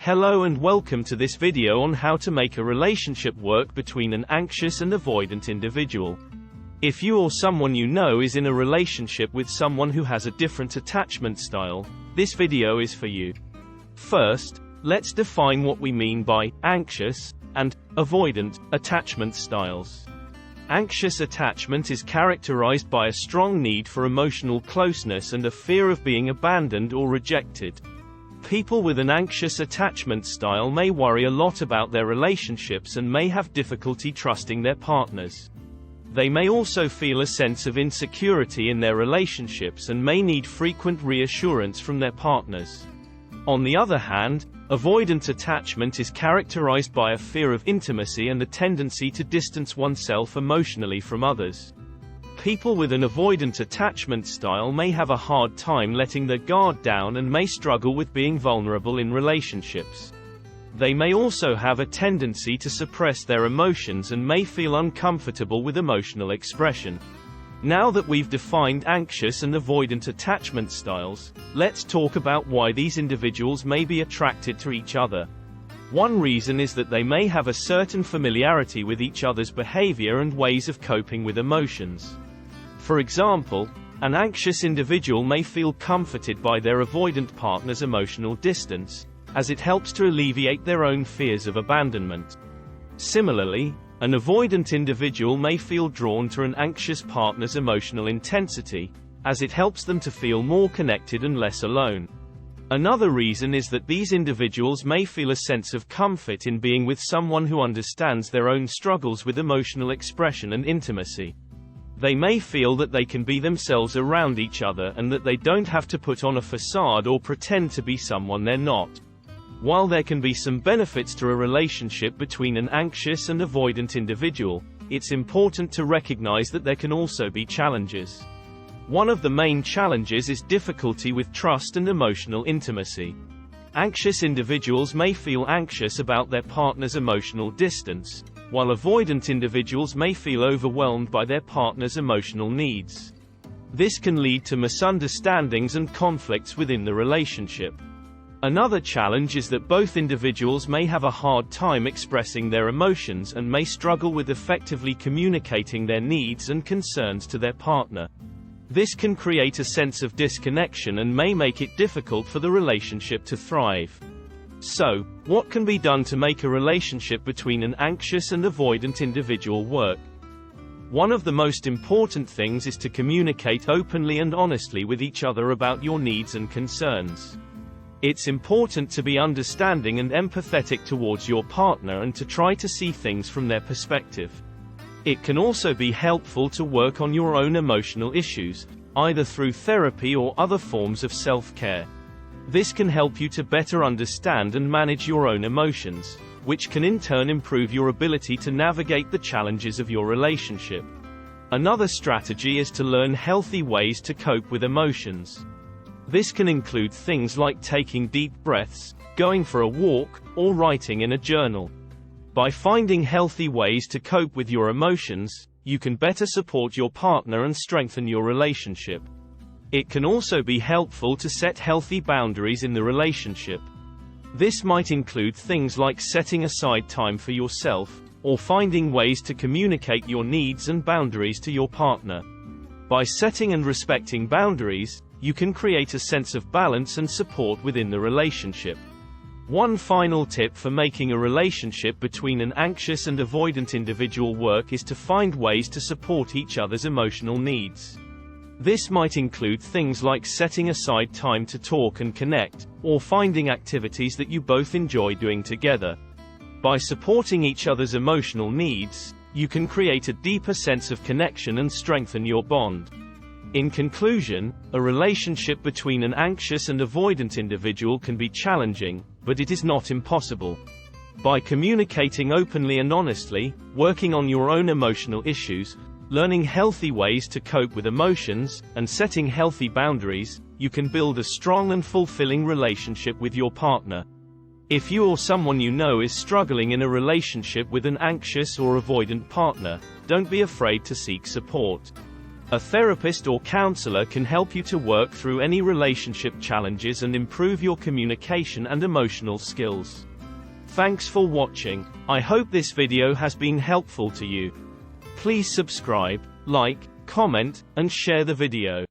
Hello and welcome to this video on how to make a relationship work between an anxious and avoidant individual. If you or someone you know is in a relationship with someone who has a different attachment style, this video is for you. First, let's define what we mean by anxious and avoidant attachment styles. Anxious attachment is characterized by a strong need for emotional closeness and a fear of being abandoned or rejected. People with an anxious attachment style may worry a lot about their relationships and may have difficulty trusting their partners. They may also feel a sense of insecurity in their relationships and may need frequent reassurance from their partners. On the other hand, avoidant attachment is characterized by a fear of intimacy and a tendency to distance oneself emotionally from others. People with an avoidant attachment style may have a hard time letting their guard down and may struggle with being vulnerable in relationships. They may also have a tendency to suppress their emotions and may feel uncomfortable with emotional expression. Now that we've defined anxious and avoidant attachment styles, let's talk about why these individuals may be attracted to each other. One reason is that they may have a certain familiarity with each other's behavior and ways of coping with emotions. For example, an anxious individual may feel comforted by their avoidant partner's emotional distance, as it helps to alleviate their own fears of abandonment. Similarly, an avoidant individual may feel drawn to an anxious partner's emotional intensity, as it helps them to feel more connected and less alone. Another reason is that these individuals may feel a sense of comfort in being with someone who understands their own struggles with emotional expression and intimacy. They may feel that they can be themselves around each other and that they don't have to put on a facade or pretend to be someone they're not. While there can be some benefits to a relationship between an anxious and avoidant individual, it's important to recognize that there can also be challenges. One of the main challenges is difficulty with trust and emotional intimacy. Anxious individuals may feel anxious about their partner's emotional distance, while avoidant individuals may feel overwhelmed by their partner's emotional needs. This can lead to misunderstandings and conflicts within the relationship. Another challenge is that both individuals may have a hard time expressing their emotions and may struggle with effectively communicating their needs and concerns to their partner. This can create a sense of disconnection and may make it difficult for the relationship to thrive. So, what can be done to make a relationship between an anxious and avoidant individual work? One of the most important things is to communicate openly and honestly with each other about your needs and concerns. It's important to be understanding and empathetic towards your partner and to try to see things from their perspective. It can also be helpful to work on your own emotional issues, either through therapy or other forms of self-care. This can help you to better understand and manage your own emotions, which can in turn improve your ability to navigate the challenges of your relationship. Another strategy is to learn healthy ways to cope with emotions. This can include things like taking deep breaths, going for a walk, or writing in a journal. By finding healthy ways to cope with your emotions, you can better support your partner and strengthen your relationship. It can also be helpful to set healthy boundaries in the relationship. This might include things like setting aside time for yourself, or finding ways to communicate your needs and boundaries to your partner. By setting and respecting boundaries, you can create a sense of balance and support within the relationship. One final tip for making a relationship between an anxious and avoidant individual work is to find ways to support each other's emotional needs. This might include things like setting aside time to talk and connect, or finding activities that you both enjoy doing together. By supporting each other's emotional needs, you can create a deeper sense of connection and strengthen your bond. In conclusion, a relationship between an anxious and avoidant individual can be challenging, but it is not impossible. By communicating openly and honestly, working on your own emotional issues, learning healthy ways to cope with emotions, and setting healthy boundaries, you can build a strong and fulfilling relationship with your partner. If you or someone you know is struggling in a relationship with an anxious or avoidant partner, don't be afraid to seek support. A therapist or counselor can help you to work through any relationship challenges and improve your communication and emotional skills. Thanks for watching. I hope this video has been helpful to you. Please subscribe, like, comment, and share the video.